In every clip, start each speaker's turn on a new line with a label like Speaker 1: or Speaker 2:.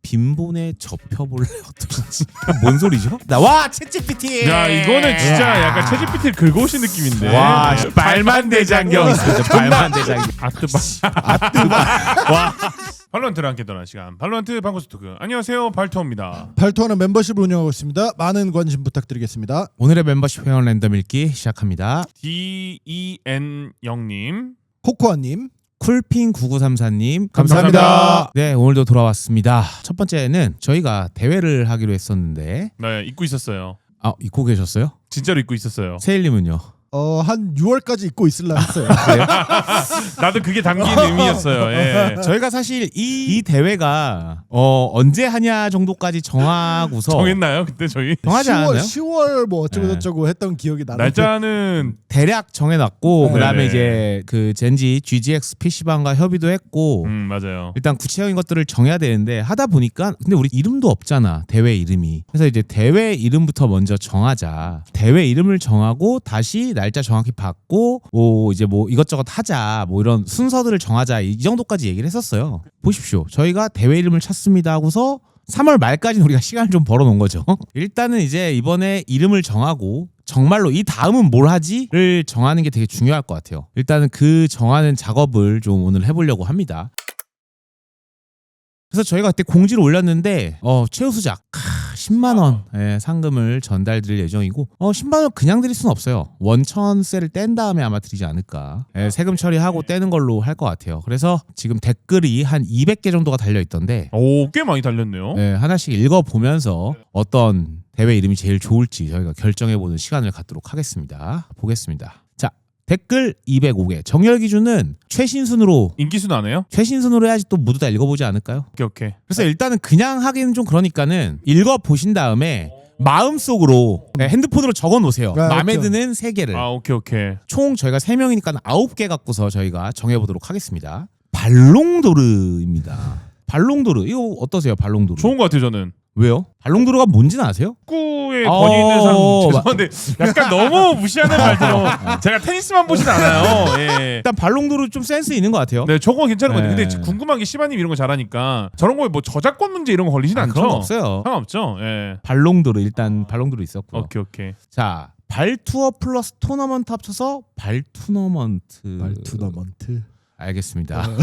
Speaker 1: 빈본에 접혀볼래 어떠신지. 뭔 소리죠? 와 챗GPT.
Speaker 2: 야 이거는 진짜 약간 챗GPT를 긁어오신 느낌인데.
Speaker 1: 와 발만 대장경 있어요. 발만 대장경.
Speaker 2: 아뜨바. 와. 발로란트를 함께 떠나는 시간. 발로란트 방구스 토크. 안녕하세요, 발토입니다.
Speaker 3: 발토하는 멤버십을 운영하고 있습니다. 많은 관심 부탁드리겠습니다.
Speaker 1: 오늘의 멤버십 회원 랜덤 읽기 시작합니다.
Speaker 2: DEN0님,
Speaker 3: 코코아님,
Speaker 1: 쿨핑 9934님
Speaker 3: 감사합니다.
Speaker 1: 네 오늘도 돌아왔습니다. 첫 번째는 저희가 대회를 하기로 했었는데
Speaker 2: 네 잊고 있었어요.
Speaker 1: 잊고 계셨어요?
Speaker 2: 진짜로 잊고 있었어요.
Speaker 1: 세일님은요?
Speaker 3: 한 6월까지 입고 있을라 했어요.
Speaker 2: 나도 그게 담긴 의미였어요. 예.
Speaker 1: 저희가 사실 이 대회가 언제 하냐 정도까지 정하고서
Speaker 2: 정했나요? 그때 저희
Speaker 1: 정하지 않았나요?
Speaker 3: 10월 뭐 어쩌고
Speaker 1: 네.
Speaker 3: 저쩌고 했던 기억이 나는데
Speaker 2: 날짜는
Speaker 1: 대략 정해놨고
Speaker 3: 네.
Speaker 1: 그다음에
Speaker 2: 네네.
Speaker 1: 이제 그 젠지 GGX PC방과 협의도 했고
Speaker 2: 맞아요.
Speaker 1: 일단 구체적인 것들을 정해야 되는데 하다 보니까 근데 우리 이름도 없잖아 대회 이름이. 그래서 이제 대회 이름부터 먼저 정하자. 대회 이름을 정하고 다시 날짜 정확히 받고 이제 뭐 이것저것 하자 뭐 이런 순서들을 정하자 이 정도까지 얘기를 했었어요. 보십시오. 저희가 대회 이름을 찾습니다 하고서 3월 말까지는 우리가 시간을 좀 벌어놓은 거죠. 일단은 이제 이번에 이름을 정하고 정말로 이 다음은 뭘 하지를 정하는 게 되게 중요할 것 같아요. 일단은 그 정하는 작업을 좀 오늘 해보려고 합니다. 그래서 저희가 그때 공지를 올렸는데 최우수작 10만 원 상금을 전달드릴 예정이고 10만 원 그냥 드릴 수는 없어요. 원천세를 뗀 다음에 아마 드리지 않을까. 세금 처리하고 떼는 걸로 할 것 같아요. 그래서 지금 댓글이 한 200개 정도가 달려있던데
Speaker 2: 오, 꽤 많이 달렸네요.
Speaker 1: 하나씩 읽어보면서 어떤 대회 이름이 제일 좋을지 저희가 결정해보는 시간을 갖도록 하겠습니다. 보겠습니다. 자, 댓글 205개. 정렬 기준은 최신순으로
Speaker 2: 인기순 안 해요?
Speaker 1: 최신순으로 해야지 또 모두 다 읽어보지 않을까요?
Speaker 2: 오케이.
Speaker 1: 그래서 일단은 그냥 하기는 좀 그러니까는 읽어보신 다음에 마음속으로 핸드폰으로 적어놓으세요.
Speaker 3: 아,
Speaker 1: 마음에
Speaker 3: 그렇죠.
Speaker 1: 드는 3개를.
Speaker 2: 오케이.
Speaker 1: 총 저희가 3명이니까 9개 갖고서 저희가 정해보도록 하겠습니다. 발롱도르입니다. 발롱도르 이거 어떠세요? 발롱도르.
Speaker 2: 좋은 것 같아요, 저는.
Speaker 1: 왜요? 발롱도르가 뭔지는 아세요?
Speaker 2: 축구에 권위 있는 사람 죄송한데 약간 너무 무시하는 말들로 제가 테니스만 보진 않아요. 예.
Speaker 1: 일단 발롱도르 좀 센스 있는 것 같아요.
Speaker 2: 네, 저거 괜찮은 것 같아요.
Speaker 1: 네.
Speaker 2: 근데 궁금한 게 시바님 이런 거 잘하니까 저런 거에 뭐 저작권 문제 이런 거 걸리진 않죠?
Speaker 1: 그런 거 없어요.
Speaker 2: 상관없죠. 예.
Speaker 1: 발롱도르 일단 발롱도르 있었고.
Speaker 2: 오케이.
Speaker 1: 자, 발투어 플러스 토너먼트 합쳐서 발투너먼트.
Speaker 3: 발투너먼트.
Speaker 1: 알겠습니다. 네.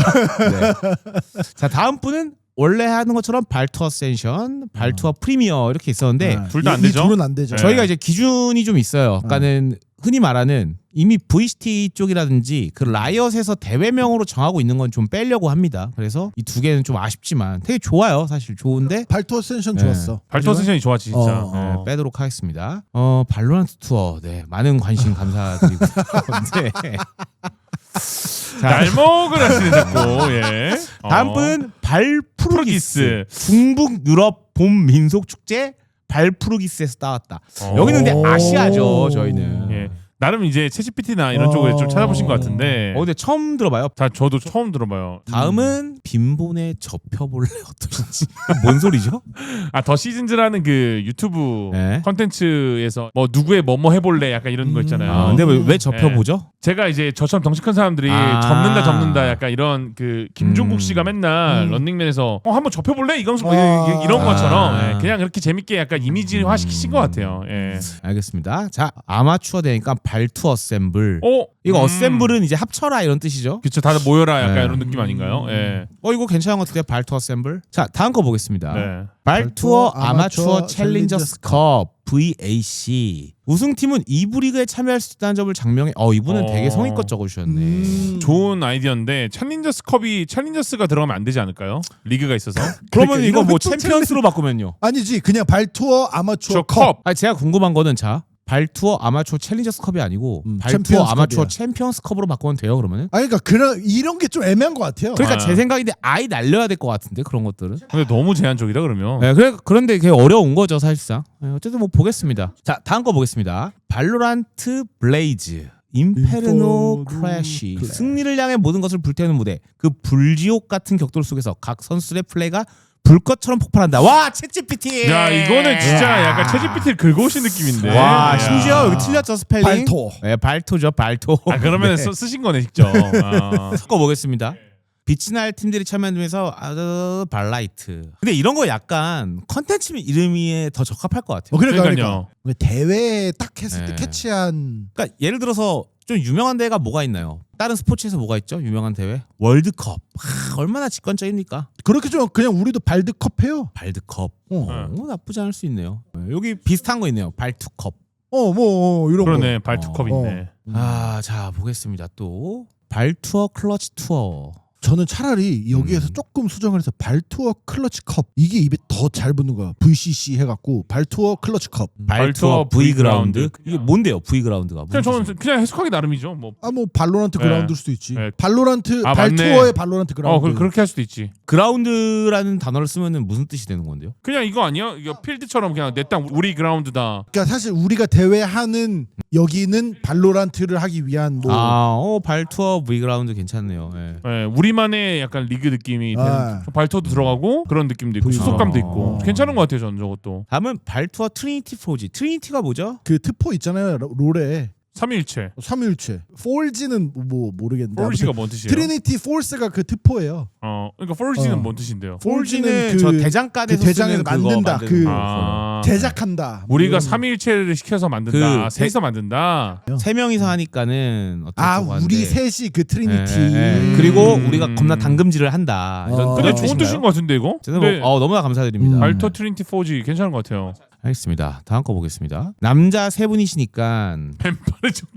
Speaker 1: 자, 다음 분은 원래 하는 것처럼 발투어 센션, 발투어 프리미어 이렇게 있었는데
Speaker 2: 둘 다 안
Speaker 3: 이
Speaker 2: 되죠?
Speaker 3: 둘은 안 되죠.
Speaker 2: 네.
Speaker 1: 저희가 이제 기준이 좀 있어요. 그러니까는 흔히 말하는 이미 VCT 쪽이라든지 그 라이엇에서 대회명으로 정하고 있는 건 좀 빼려고 합니다. 그래서 이 두 개는 좀 아쉽지만 되게 좋아요. 사실 좋은데
Speaker 3: 발토 센션
Speaker 1: 네.
Speaker 3: 좋았어.
Speaker 2: 발토 세션이 좋았지 진짜.
Speaker 3: 어.
Speaker 1: 빼도록 하겠습니다. 발로란트 투어 많은 관심 감사드리고 네. 자,
Speaker 2: 날먹을 하시네 자꾸. 예.
Speaker 1: 다음 분 발푸르기스
Speaker 2: 푸르기스.
Speaker 1: 중북 유럽 봄 민속 축제 발푸르기스에서 따왔다. 여기는 근데 아시아죠 저희는.
Speaker 2: 예. 나름 이제 챗GPT나 이런 쪽을 좀 찾아보신 것 같은데.
Speaker 1: 근데 처음 들어봐요.
Speaker 2: 저도 처음 들어봐요.
Speaker 1: 다음은 빈본에 접혀볼래 어떠신지. 뭔 소리죠?
Speaker 2: 더 시즌즈라는 그 유튜브
Speaker 1: 네.
Speaker 2: 컨텐츠에서 뭐 누구의 뭐뭐 해볼래 약간 이런 거 있잖아요.
Speaker 1: 근데 왜 접혀보죠?
Speaker 2: 제가 이제 저처럼 덩치 큰 사람들이 접는다 약간 이런 그 김종국 씨가 맨날 런닝맨에서 한번 접혀볼래 이런 것처럼 그냥 그렇게 재밌게 약간 이미지화 시키신 것 같아요. 예.
Speaker 1: 알겠습니다. 자, 아마추어 되니까 발투 어셈블. 이거 어셈블은 이제 합쳐라 이런 뜻이죠.
Speaker 2: 그쵸, 다들 모여라 약간
Speaker 1: 네.
Speaker 2: 이런 느낌 아닌가요? 예.
Speaker 1: 이거 괜찮은 것 같은데요. 발투어 어셈블. 자, 다음 거 보겠습니다.
Speaker 2: 네.
Speaker 1: 발투어
Speaker 3: 발투어
Speaker 1: 아마추어
Speaker 3: 아마추어
Speaker 1: 챌린저스컵 VAC. 우승팀은 2부 리그에 참여할 수 있다는 점을 장명해. 이분은 되게 성의껏 적어주셨네.
Speaker 2: 좋은 아이디어인데 챌린저스가 들어가면 안 되지 않을까요? 리그가 있어서.
Speaker 1: 그러면 이거 뭐
Speaker 3: 또
Speaker 1: 챔피언스로 바꾸면요?
Speaker 3: 아니지, 그냥 발투어 아마추어
Speaker 2: 저 컵.
Speaker 1: 제가 궁금한 거는 발투어 아마추어 챌린저스컵이 아니고 발투어
Speaker 3: 챔피언스컵이야.
Speaker 1: 아마추어 챔피언스컵으로 바꾸면 돼요 그러면은?
Speaker 3: 그러니까 이런 게 좀 애매한 것 같아요.
Speaker 1: 그러니까
Speaker 2: 아.
Speaker 1: 제 생각인데 아예 날려야 될 것 같은데 그런 것들은.
Speaker 2: 근데 너무 제한적이다 그러면.
Speaker 1: 그런데 그게 어려운 거죠 사실상. 어쨌든 뭐 보겠습니다. 자, 다음 거 보겠습니다. 발로란트 블레이즈 인페르노 크래시. 승리를 향해 모든 것을 불태우는 무대. 그 불지옥 같은 격돌 속에서 각 선수들의 플레이가 불꽃처럼 폭발한다. 와, 챗GPT.
Speaker 2: 야, 이거는 진짜 약간 챗GPT를 긁어오신 느낌인데.
Speaker 1: 와,
Speaker 2: 야.
Speaker 1: 심지어 여기 틀렸죠 스펠링.
Speaker 3: 발토.
Speaker 1: 네, 발토죠, 발토.
Speaker 2: 그러면
Speaker 1: 네.
Speaker 2: 쓰신 거네 직접.
Speaker 1: 섞어 보겠습니다. 빛이날 팀들이 참여하면서 발라이트. 근데 이런 거 약간 컨텐츠 이름이 더 적합할 것 같아요.
Speaker 2: 그러니까요.
Speaker 3: 대회에 딱 했을 때
Speaker 1: 네.
Speaker 3: 캐치한
Speaker 1: 그러니까 예를 들어서 좀 유명한 대회가 뭐가 있나요? 다른 스포츠에서 뭐가 있죠? 유명한 대회? 월드컵. 얼마나 직관적입니까?
Speaker 3: 그렇게 좀 그냥 우리도 발드컵 해요.
Speaker 1: 발드컵.
Speaker 3: 어.
Speaker 1: 나쁘지 않을 수 있네요. 여기 비슷한 거 있네요. 발투컵.
Speaker 3: 이런
Speaker 2: 그러네.
Speaker 3: 거.
Speaker 2: 발투컵 있네.
Speaker 1: 자 보겠습니다. 또 발투어 클러치 투어.
Speaker 3: 저는 차라리 여기에서 조금 수정을 해서 발투어 클러치컵 이게 입에 더 잘 붙는 거야. VCC 해갖고 발투어 클러치컵.
Speaker 1: 발투어 V 그라운드. 이게 뭔데요? V 그라운드가?
Speaker 2: 그냥 저는 그냥 해석하기 나름이죠. 뭐.
Speaker 3: 뭐 발로란트
Speaker 2: 네.
Speaker 3: 그라운드일 수도 있지.
Speaker 2: 네.
Speaker 3: 발로란트
Speaker 2: 아,
Speaker 3: 발투어의
Speaker 2: 맞네.
Speaker 3: 발로란트 그라운드.
Speaker 2: 그렇게 할 수도 있지.
Speaker 1: 그라운드라는 단어를 쓰면은 무슨 뜻이 되는 건데요?
Speaker 2: 그냥 이거 아니야? 이거 필드처럼 그냥 내 땅 우리 그라운드다.
Speaker 3: 그러니까 사실 우리가 대회하는 여기는 발로란트를 하기 위한 뭐
Speaker 1: 발투어 V 그라운드 괜찮네요. 예.
Speaker 2: 네, 우리만의 약간 리그 느낌이 되는
Speaker 3: 아.
Speaker 2: 발토도 들어가고 그런 느낌도 있고
Speaker 3: 보이죠.
Speaker 2: 수속감도 있고
Speaker 3: 어.
Speaker 2: 괜찮은 것 같아요. 저는 저것도
Speaker 1: 다음은 발투어 트리니티 프로지. 트리니티가 뭐죠?
Speaker 3: 그 트포 있잖아요. 롤에
Speaker 2: 3일체.
Speaker 3: 3일체. 폴지는 뭐 모르겠는데.
Speaker 2: 폴지가
Speaker 3: 아무튼
Speaker 2: 뭔 뜻이에요?
Speaker 3: 트리니티 포스가 그 트포예요.
Speaker 2: 그러니까 폴지는
Speaker 3: 어.
Speaker 2: 뭔 뜻인데요?
Speaker 3: 폴지는
Speaker 1: 저
Speaker 3: 그
Speaker 1: 대장간에서
Speaker 3: 그 대장에서
Speaker 1: 쓰는 그거
Speaker 3: 만든다.
Speaker 1: 만드는
Speaker 3: 그
Speaker 1: 거.
Speaker 2: 아.
Speaker 3: 제작한다.
Speaker 2: 우리가
Speaker 3: 이런.
Speaker 2: 3일체를 시켜서 만든다.
Speaker 1: 그
Speaker 2: 셋이서 만든다.
Speaker 1: 세 명이서 하니까는 어떻게
Speaker 3: 우리 셋이 그 트리니티.
Speaker 1: 그리고 우리가 겁나 당금질을 한다. 이런
Speaker 2: 근데
Speaker 1: 그런
Speaker 2: 좋은 뜻인 것 같은데 이거?
Speaker 1: 저는
Speaker 2: 근데
Speaker 1: 너무나 감사드립니다.
Speaker 2: 발토 트리니티 4G 괜찮은 것 같아요.
Speaker 1: 알겠습니다. 다음 거 보겠습니다. 남자 세 분이시니까
Speaker 2: 왼발을 좀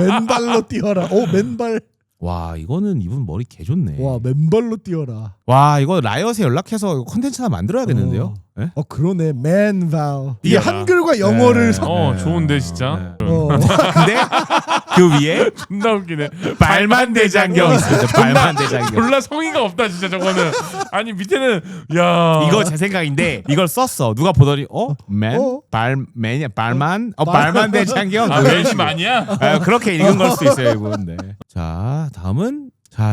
Speaker 3: 맨발로 뛰어라. 맨발.
Speaker 1: 와 이거는 이분 머리 개 좋네.
Speaker 3: 와 맨발로 뛰어라.
Speaker 1: 와 이거 라이엇에 연락해서 컨텐츠 하나 만들어야겠는데요. 예?
Speaker 3: 그러네. 맨발. 이게
Speaker 2: 야.
Speaker 3: 한글과 영어를
Speaker 2: 좋은데 진짜.
Speaker 1: 네. 근데 그 위에
Speaker 2: 존나 웃기네.
Speaker 1: 발만 대장경 있습니다. 발만 대장경.
Speaker 2: 졸라 성의가 없다 진짜 저거는. 아니 밑에는 야
Speaker 1: 이거 제 생각인데 이걸 썼어. 누가 보더니 맨 발맨이야 발만 발만 대장경.
Speaker 2: 웰심 아니야?
Speaker 1: 그렇게 읽은 걸 수도 있어요 이분. 네. 자 다음은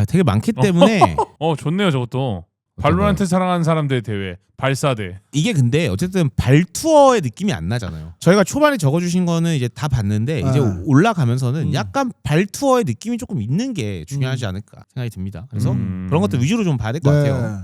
Speaker 1: 되게 많기 때문에
Speaker 2: 좋네요 저것도. 발로란트 사랑하는 사람들의 대회 발사대.
Speaker 1: 이게 근데 어쨌든 발투어의 느낌이 안 나잖아요. 저희가 초반에 적어주신 거는 이제 다 봤는데 이제 올라가면서는 약간 발투어의 느낌이 조금 있는 게 중요하지 않을까 생각이 듭니다. 그래서 그런 것들 위주로 좀 봐야 될 것 같아요.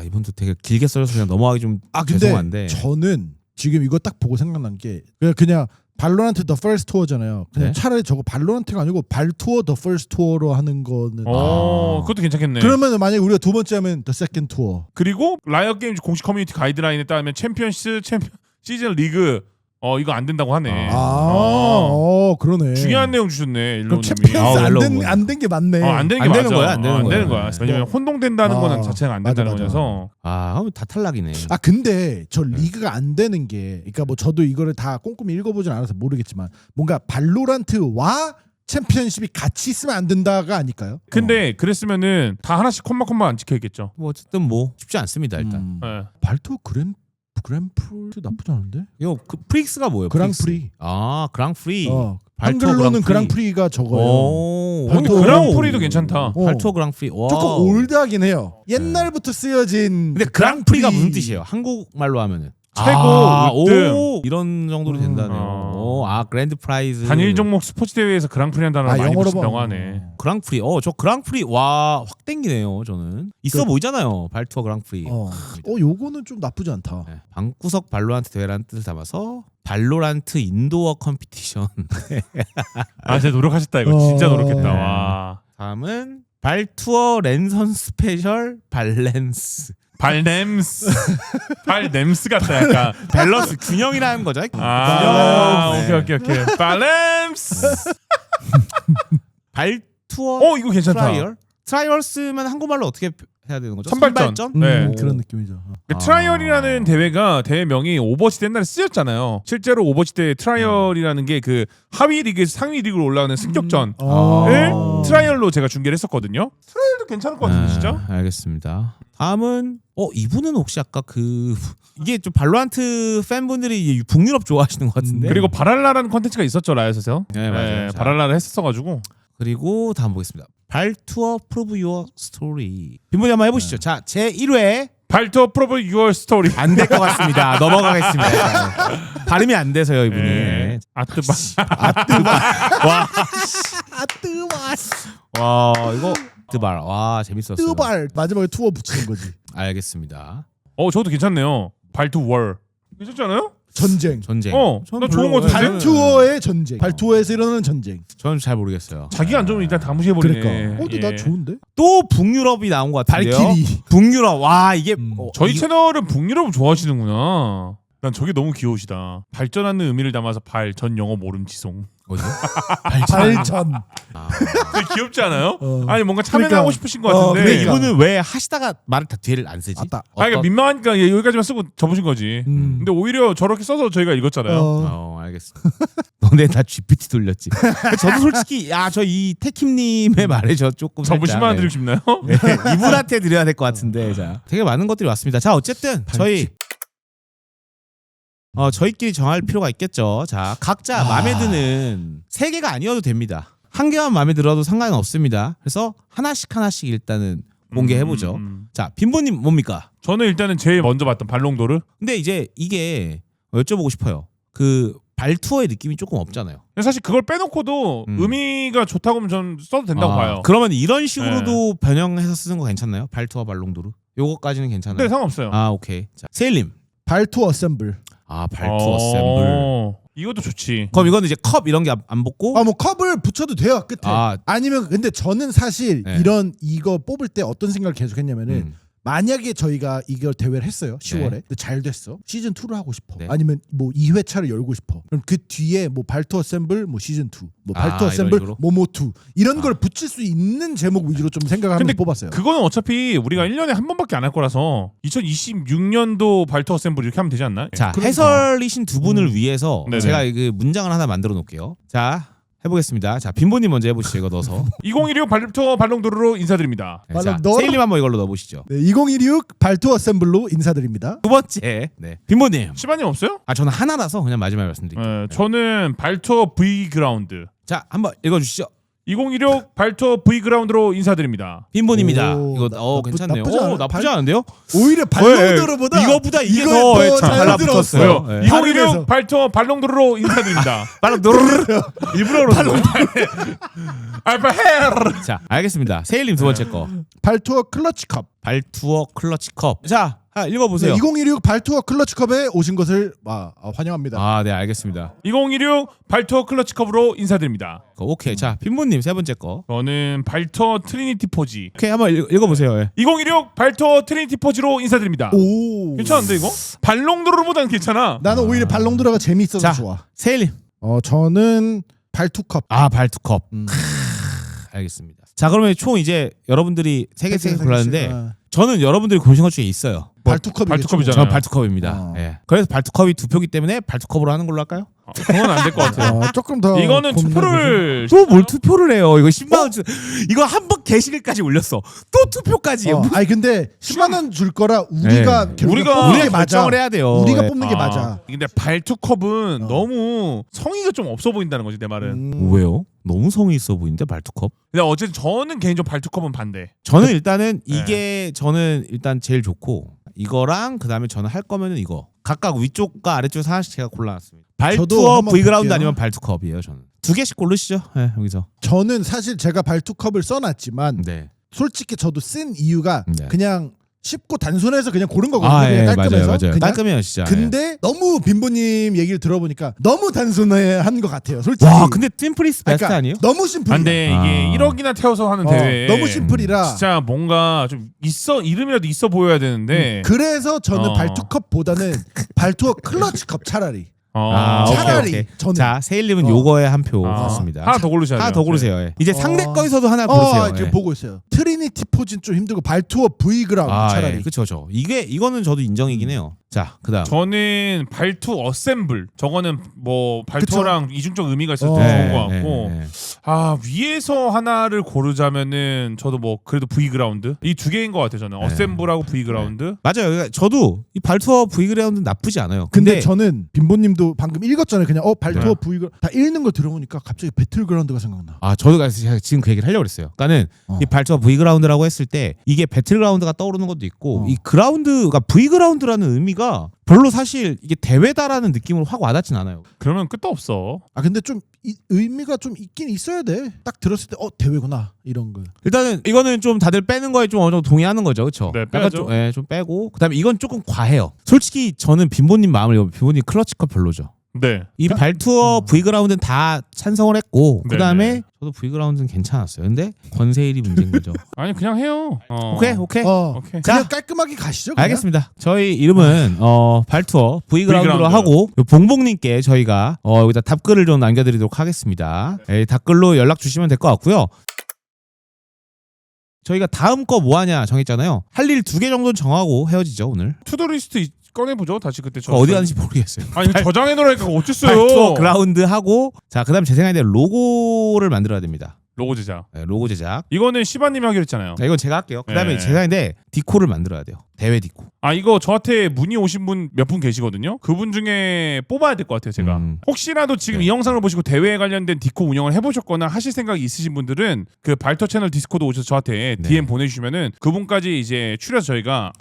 Speaker 1: 이분도 되게 길게 써서 그냥 넘어가기 좀
Speaker 3: 근데
Speaker 1: 죄송한데
Speaker 3: 저는 지금 이거 딱 보고 생각난 게 그냥 발로란트 더 퍼스트 투어잖아요. 그냥
Speaker 1: 네?
Speaker 3: 차라리 저거 발로란트가 아니고 발투어 더 퍼스트 투어로 하는 거는
Speaker 2: 그것도 괜찮겠네.
Speaker 3: 그러면 만약에 우리가 두 번째 하면 더 세컨드 투어.
Speaker 2: 그리고 라이엇 게임즈 공식 커뮤니티 가이드라인에 따르면 챔피언스 시즌 리그 이거 안 된다고 하네.
Speaker 3: 그러네.
Speaker 2: 중요한 내용 주셨네
Speaker 3: 그럼
Speaker 2: 일로님이.
Speaker 3: 챔피언스
Speaker 1: 멜로우
Speaker 3: 안 된 게 맞네.
Speaker 2: 안 되는 게
Speaker 1: 안 되는
Speaker 2: 맞아.
Speaker 1: 거야, 안 되는
Speaker 2: 안 되는
Speaker 1: 거야.
Speaker 2: 거야. 왜냐면 혼동된다는 거는
Speaker 3: 아,
Speaker 2: 자체가 안 된다는
Speaker 3: 맞아.
Speaker 2: 거여서.
Speaker 1: 그럼 다 탈락이네.
Speaker 3: 근데 저 리그가 안 되는 게 그러니까 뭐 저도 이거를 다 꼼꼼히 읽어보진 않아서 모르겠지만 뭔가 발로란트와 챔피언십이 같이 있으면 안 된다가 아닐까요?
Speaker 2: 근데 그랬으면은 다 하나씩 콤마 안 찍혀있겠죠.
Speaker 1: 뭐 어쨌든 쉽지 않습니다 일단.
Speaker 2: 네.
Speaker 3: 발투어 그랜프리 나쁘지 않은데?
Speaker 1: 이거 프릭스가 뭐예요?
Speaker 3: 그랑프리.
Speaker 1: 그랑프리.
Speaker 3: 한글로는 그랑프리가 저거예요.
Speaker 2: 근데
Speaker 3: 발토-
Speaker 2: 그랑프리도 괜찮다.
Speaker 1: 발투어 그랑프리. 와.
Speaker 3: 조금 올드하긴 해요. 옛날부터 쓰여진
Speaker 1: 근데 그랑프리가 무슨 뜻이에요? 한국말로 하면은
Speaker 2: 최고, 으뜸.
Speaker 1: 이런 정도로 된다네요. 그랜드 프라이즈.
Speaker 2: 단일 종목 스포츠 대회에서 그랑프리 한다는 많이
Speaker 3: 영어로
Speaker 2: 붙인다고 하네.
Speaker 1: 그랑프리. 저 그랑프리 확 땡기네요. 저는 있어 보이잖아요. 발투어 그랑프리.
Speaker 3: 요거는 좀 나쁘지 않다.
Speaker 1: 네, 방구석 발로란트 대회라는 뜻을 담아서 발로란트 인도어 컴피티션.
Speaker 2: 진짜 노력하셨다 이거. 진짜 노력했다. 와.
Speaker 1: 다음은 발투어 랜선 스페셜 발렌스.
Speaker 2: 발냄스. 발냄스 같다 약간.
Speaker 1: 밸런스 균형이라는 거죠.
Speaker 2: 균형. 오케이. 발냄스.
Speaker 1: 발투어
Speaker 2: 이거 괜찮다.
Speaker 1: 트라이얼스면 한국말로 어떻게 해야 되는 거죠?
Speaker 2: 선발전. 네.
Speaker 3: 그런 느낌이죠.
Speaker 2: 트라이얼이라는 대회가 대회명이 오버워치 때 옛날에 쓰였잖아요. 실제로 오버워치 때 트라이얼이라는 게 그 하위 리그에서 상위 리그로 올라가는 승격전을 트라이얼로 제가 중계를 했었거든요. 트라이얼도 괜찮을 것 같은데 진짜.
Speaker 1: 알겠습니다. 다음은 이분은 혹시 아까 이게 좀 발로란트 팬분들이 북유럽 좋아하시는 것 같은데.
Speaker 2: 그리고 바랄라라는 컨텐츠가 있었죠 라이엇에서.
Speaker 1: 네, 맞아요. 자.
Speaker 2: 바랄라를 했었어가지고.
Speaker 1: 그리고 다음 보겠습니다. 발투어 프로브 유어 스토리. 빈분이 한번 해보시죠. 자, 제 1회
Speaker 2: 발투어 프로브 유어 스토리.
Speaker 1: 안 될 것 같습니다. 넘어가겠습니다. 발음이 안 돼서요 이분이.
Speaker 2: 네.
Speaker 1: 와 이거 뜨발. 와 재밌었어요.
Speaker 3: 뜨발 마지막에 투어 붙이는 거지.
Speaker 1: 알겠습니다.
Speaker 2: 저것도 괜찮네요. 발투 월 괜찮지 않아요?
Speaker 3: 전쟁.
Speaker 1: 전쟁.
Speaker 2: 나 좋은 거 같은데.
Speaker 3: 발투어의 전쟁. 발투어에서 일어나는 전쟁.
Speaker 1: 저는 잘 모르겠어요.
Speaker 2: 자기가 안 좋으면 일단 다 무시해버리네.
Speaker 3: 그러니까. 근데 나
Speaker 2: 예.
Speaker 3: 좋은데?
Speaker 1: 또 북유럽이 나온 것 같은데요.
Speaker 3: 발키리.
Speaker 1: 북유럽. 와 이게
Speaker 2: 저희 채널은 북유럽 좋아하시는구나. 난 저게 너무 귀여우시다. 발전하는 의미를 담아서 전 영어 모름 지송.
Speaker 1: 어디?
Speaker 3: 발전.
Speaker 1: 아.
Speaker 2: 되게 귀엽지 않아요?
Speaker 3: 어.
Speaker 2: 아니 뭔가 참여하고
Speaker 3: 그러니까.
Speaker 2: 싶으신 것 같은데.
Speaker 1: 근데
Speaker 3: 그러니까.
Speaker 1: 이분은 왜 하시다가 말을 다 뒤를 안 쓰지?
Speaker 3: 아따.
Speaker 2: 그러니까 민망하니까 여기까지만 쓰고 접으신 거지. 근데 오히려 저렇게 써서 저희가 읽었잖아요.
Speaker 1: 알겠습니다. 너네 다 GPT 돌렸지. 저도 솔직히 저 이 태킴님의 말에 저 조금
Speaker 2: 접으시면 안 드리고 싶나요?
Speaker 1: 네, 이분한테 드려야 될 것 같은데 자 되게 많은 것들이 왔습니다. 자 어쨌든 저희끼리 정할 필요가 있겠죠. 자 각자 마음에 드는 3개가 아니어도 됩니다. 1개만 마음에 들어도 상관은 없습니다. 그래서 하나씩 일단은 공개해보죠. 자 빈보님 뭡니까?
Speaker 2: 저는 일단은 제일 먼저 봤던 발롱도르.
Speaker 1: 근데 이제 이게 여쭤보고 싶어요. 그 발투어의 느낌이 조금 없잖아요.
Speaker 2: 사실 그걸 빼놓고도 의미가 좋다고 하면 전 써도 된다고 봐요.
Speaker 1: 그러면 이런 식으로도 변형해서 쓰는 거 괜찮나요? 발투어 발롱도르? 요거까지는 괜찮아요.
Speaker 2: 네, 상관없어요.
Speaker 1: 오케이. 자 세일님.
Speaker 3: 발투어 어셈블.
Speaker 1: 발투어 어셈블.
Speaker 2: 이것도 좋지.
Speaker 1: 그럼 이거는 이제 컵 이런 게 안 붙고?
Speaker 3: 뭐 컵을 붙여도 돼요 끝에. 아니면 근데 저는 사실
Speaker 1: 네.
Speaker 3: 이거 뽑을 때 어떤 생각을 계속했냐면은 만약에 저희가 이걸 대회를 했어요 10월에 근데 잘 됐어 시즌 2를 하고 싶어 아니면 뭐 2회차를 열고 싶어 그럼 그 뒤에 뭐 발투 어셈블 뭐 시즌 2 뭐 발투 어셈블 모모 2 이런 걸 붙일 수 있는 제목 위주로 좀 생각하면서 뽑았어요.
Speaker 2: 그거는 어차피 우리가 1년에 한 번밖에 안 할 거라서 2026년도 발투 어셈블 이렇게 하면 되지 않나?
Speaker 1: 자 해설이신 두 분을 위해서
Speaker 2: 네네.
Speaker 1: 제가 그 문장을 하나 만들어 놓을게요. 자 해보겠습니다. 자 빈보님 먼저 해보시죠. 이거 넣어서
Speaker 2: 2016 발투어 발롱도르로 인사드립니다.
Speaker 1: 네, 자
Speaker 3: 발롱도르?
Speaker 1: 세일님 한번 이걸로 넣어보시죠.
Speaker 3: 네, 2016 발투 어셈블로 인사드립니다.
Speaker 1: 두 번째 빈보님.
Speaker 2: 시바님 없어요?
Speaker 1: 저는 하나라서 그냥 마지막에 말씀드릴게요.
Speaker 2: 저는 발투어 V 그라운드.
Speaker 1: 자 한번 읽어주시죠.
Speaker 2: 2016 발투어 V 그라운드로 인사드립니다.
Speaker 1: 빈보님입니다.
Speaker 3: 오,
Speaker 1: 이거 괜찮네요.
Speaker 3: 나쁘지 않아요.
Speaker 1: 나쁘지 않은데요?
Speaker 3: 오히려 발롱도르보다
Speaker 1: 이거보다 이게
Speaker 3: 이거
Speaker 1: 더
Speaker 3: 잘
Speaker 1: 잘
Speaker 3: 들었어요.
Speaker 1: 붙었어요.
Speaker 2: 2016 발투어 발롱도르로 인사드립니다.
Speaker 1: 일부러 그러는 거예요.
Speaker 2: 알파 헤르.
Speaker 1: 자 알겠습니다. 세일님 두 번째 거
Speaker 3: 발투어 클러치컵.
Speaker 1: 발투어 클러치컵. 자 읽어보세요.
Speaker 3: 2016 발투어 클러치컵에 오신 것을 환영합니다.
Speaker 1: 네 알겠습니다.
Speaker 2: 2016 발투어 클러치컵으로 인사드립니다.
Speaker 1: 오케이. 자 빈보님 세 번째 거.
Speaker 2: 저는 발투어 트리니티 포지.
Speaker 1: 오케이 한번 읽어보세요.
Speaker 2: 2016 발투어 트리니티 포지로 인사드립니다.
Speaker 3: 오
Speaker 2: 괜찮은데 이거? 발롱도르보다는 괜찮아.
Speaker 3: 나는 오히려 발롱도르가 재미있어서
Speaker 1: 자,
Speaker 3: 좋아.
Speaker 1: 세일님.
Speaker 3: 저는 발투컵.
Speaker 1: 발투컵. 알겠습니다. 자 그러면 총 이제 여러분들이 세 개 골랐는데 저는 여러분들이 고르신 것 중에 있어요.
Speaker 2: 발투컵이잖아요.
Speaker 1: 저는 발투컵입니다. 예. 그래서 발투컵이 2표기 때문에 발투컵으로 하는 걸로 할까요?
Speaker 2: 그건 안 될 것 같아요.
Speaker 3: 조금 더
Speaker 2: 이거는 투표를
Speaker 1: 또 뭘 투표를 해요? 이거 10만 원 이거 한 번 게시글까지 올렸어. 또 투표까지.
Speaker 3: 아니 근데 10만 원 줄 거라 우리가 뽑는 게 맞아.
Speaker 1: 결정을 해야 돼요.
Speaker 3: 우리가
Speaker 1: 예.
Speaker 3: 뽑는 게 맞아.
Speaker 2: 근데 발투컵은 너무 성의가 좀 없어 보인다는 거지 내 말은.
Speaker 1: 왜요? 너무 성의 있어 보이는데 발투컵?
Speaker 2: 근데 어쨌든 저는 개인적으로 발투컵은 반대.
Speaker 1: 저는 일단은 이게 저는 일단 제일 좋고 이거랑 그다음에 저는 할 거면은 이거 각각 위쪽과 아래쪽에서 하나씩 제가 골라놨습니다. 발투어
Speaker 3: 한번
Speaker 1: V그라운드
Speaker 3: 볼게요.
Speaker 1: 아니면 발투컵이에요. 저는 2개씩 고르시죠. 네, 여기서.
Speaker 3: 저는 사실 제가 발투컵을 써놨지만
Speaker 1: 네.
Speaker 3: 솔직히 저도 쓴 이유가
Speaker 1: 네.
Speaker 3: 그냥 쉽고 단순해서 그냥 고른 거거든요. 그냥
Speaker 1: 예,
Speaker 3: 깔끔해서.
Speaker 1: 맞아요.
Speaker 3: 그냥.
Speaker 1: 깔끔해요, 진짜.
Speaker 3: 근데 너무 빈보님 얘기를 들어보니까 너무 단순한 것 같아요. 솔직히.
Speaker 1: 와, 근데 심플리스 베스트
Speaker 3: 그러니까
Speaker 1: 아니에요?
Speaker 3: 너무 심플.
Speaker 2: 근데 이게 1억이나 태워서 하는 대회.
Speaker 3: 너무 심플이라.
Speaker 2: 진짜 뭔가 좀 이름이라도 있어 보여야 되는데.
Speaker 3: 그래서 저는 발투컵보다는 발투어 클러치컵 차라리. 차라리
Speaker 1: 오케이.
Speaker 3: 저는.
Speaker 1: 자, 세일님은 요거에 한 표 같습니다.
Speaker 2: 하나 더 고르셔야 돼요.
Speaker 1: 하나 더 고르세요. 예. 이제 상대 거에서도 하나 고르세요.
Speaker 3: 지금
Speaker 1: 예.
Speaker 3: 보고 있어요. 트리니티 포진 좀 힘들고 발투어 V 그라운드 차라리.
Speaker 1: 예. 그렇죠. 이거는 저도 인정이긴 해요. 자, 그다음.
Speaker 2: 저는 발투 어셈블. 저거는 뭐 발투어랑 이중적 의미가 있어서
Speaker 3: 어.
Speaker 2: 좋은 것 같고.
Speaker 1: 네.
Speaker 2: 위에서 하나를 고르자면은 저도 뭐 그래도 V 그라운드 이 두 개인 것 같아요. 저는 어셈블하고 V 그라운드.
Speaker 1: 맞아요. 그러니까 저도 이 발투어 V그라운드는 나쁘지 않아요.
Speaker 3: 근데 저는 빈보님도 방금 읽었잖아요. 그냥 발투어
Speaker 2: 네.
Speaker 3: V 다 읽는 걸 들어보니까 갑자기 배틀그라운드가 생각나.
Speaker 1: 저도 제가 지금 그 얘기를 하려고 그랬어요. 그러니까는 이 발투어 V그라운드라고 했을 때 이게 배틀그라운드가 떠오르는 것도 있고 이 그라운드가 V그라운드라는 의미가 분위기가 별로 사실 이게 대회다라는 느낌으로 확 와닿진 않아요.
Speaker 2: 그러면 끝도 없어.
Speaker 3: 아 근데 좀 의미가 좀 있긴 있어야 돼. 딱 들었을 때 대회구나 이런 거.
Speaker 1: 일단은 이거는 좀 다들 빼는 거에 좀 어느 정도 동의하는 거죠, 그렇죠?
Speaker 2: 네,
Speaker 1: 약간
Speaker 2: 빼야죠.
Speaker 1: 좀 빼고 그다음에 이건 조금 과해요. 솔직히 저는 빈보님 마음을 읽으면 빈보님 클러치컷 별로죠.
Speaker 2: 네.
Speaker 1: 이 발투어 V그라운드는 다 찬성을 했고
Speaker 2: 네네.
Speaker 1: 그다음에 저도 V그라운드는 괜찮았어요. 근데 권세일이 문제인 거죠.
Speaker 2: 아니 그냥 해요.
Speaker 1: 오케이.
Speaker 2: 오케이.
Speaker 3: 그냥
Speaker 1: 자,
Speaker 3: 깔끔하게 가시죠. 그냥.
Speaker 1: 알겠습니다. 저희 이름은 발투어 V그라운드로
Speaker 2: V그라운드.
Speaker 1: 하고 봉봉님께 저희가 여기다 답글을 좀 남겨드리도록 하겠습니다. 답글로 연락 주시면 될 것 같고요. 저희가 다음 거 뭐 하냐 정했잖아요. 할 일 2개 정도는 정하고 헤어지죠 오늘.
Speaker 2: 투더리스트 꺼내보죠. 다시 그때
Speaker 1: 어디 가는지 모르겠어요.
Speaker 2: 아니 저장해 놓으니까 어쨌어요.
Speaker 1: 발투어 그라운드 하고 자 그다음 제 생각에 로고를 만들어야 됩니다.
Speaker 2: 로고 제작.
Speaker 1: 네, 로고 제작.
Speaker 2: 이거는 시바님이 하기로 했잖아요.
Speaker 1: 자, 이건 제가 할게요. 그다음에
Speaker 2: 네.
Speaker 1: 제 생각인데 디코를 만들어야 돼요. 대회 디코.
Speaker 2: 아 이거 저한테 문의 오신 분 몇 분 계시거든요. 그분 중에 뽑아야 될 것 같아요. 제가 혹시라도 지금
Speaker 1: 네.
Speaker 2: 이 영상을 보시고 대회에 관련된 디코 운영을 해보셨거나 하실 생각이 있으신 분들은 그 발터 채널 디스코드 오셔서 저한테
Speaker 1: 네.
Speaker 2: DM 보내주시면은 그분까지 이제 추려서 저희가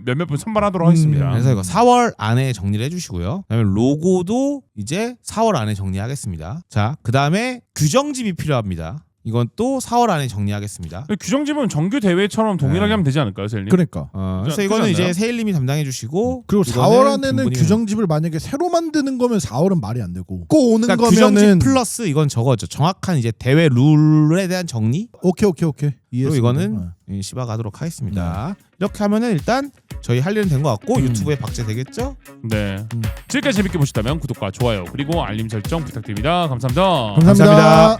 Speaker 2: 몇몇 분 선발하도록 하겠습니다.
Speaker 1: 그래서 이거 4월 안에 정리를 해주시고요. 그다음에 로고도 이제 4월 안에 정리하겠습니다. 자, 그다음에 규정집이 필요합니다. 이건 또 4월 안에 정리하겠습니다.
Speaker 2: 규정집은 정규 대회처럼 동일하게
Speaker 1: 네.
Speaker 2: 하면 되지 않을까요, 세일님?
Speaker 3: 그러니까.
Speaker 1: 그래서
Speaker 2: 그렇지
Speaker 1: 이거는
Speaker 2: 않나요?
Speaker 1: 이제 세일님이 담당해 주시고
Speaker 3: 그리고
Speaker 1: 이거는
Speaker 3: 4월 안에는
Speaker 1: 김분이-
Speaker 3: 규정집을 만약에 새로 만드는 거면 4월은 말이 안 되고 꼭 오는
Speaker 1: 그러니까
Speaker 3: 거면은
Speaker 1: 규정집 플러스 이건 저거죠. 정확한 이제 대회 룰에 대한 정리.
Speaker 3: 오케이
Speaker 1: 그리고
Speaker 3: 이해했습니다.
Speaker 1: 이거는 씹어 가도록 하겠습니다. 이렇게 하면은 일단 저희 할 일은 된 것 같고 유튜브에 박제 되겠죠?
Speaker 2: 네. 지금까지 재밌게 보셨다면 구독과 좋아요 그리고 알림 설정 부탁드립니다. 감사합니다.
Speaker 3: 감사합니다.